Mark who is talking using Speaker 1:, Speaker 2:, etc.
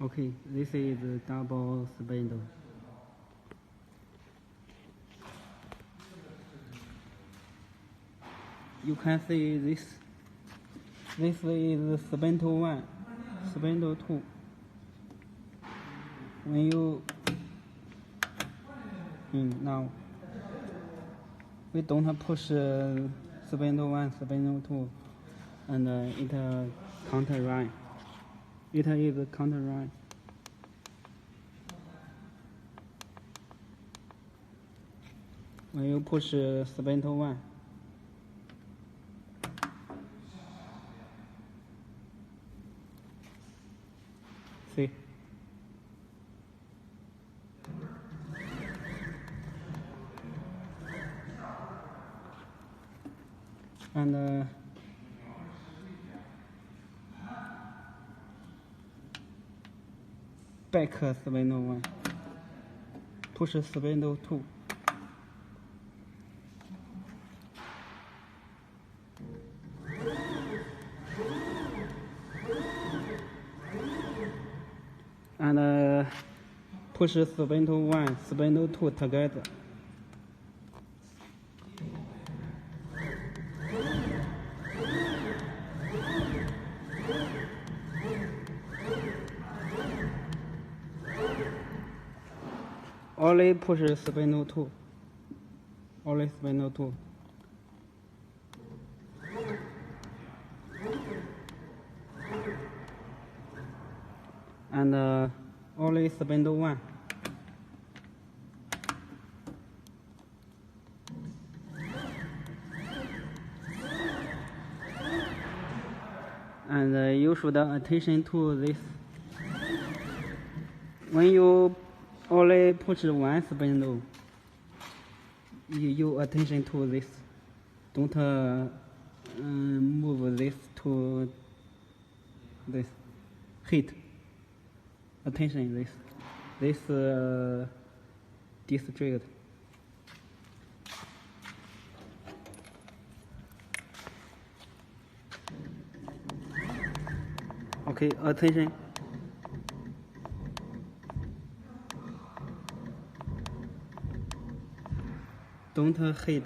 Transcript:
Speaker 1: Okay, this is double spindle. You can see this. This is spindle 1, spindle 2. When you now we don't push spindle 1, spindle 2, and it counter run. It is counter run. When you push spindle 1, see. And back spindle 1, push spindle 2. And push spindle 1, spindle 2 together. Only push spindle 2. Only spindle 2. And only spindle 1. And you should attention to this. When you only push 1 spindle, you attention to this. Don't move this to this. Hit. Attention this. This district. Okay, attention. Don't hit.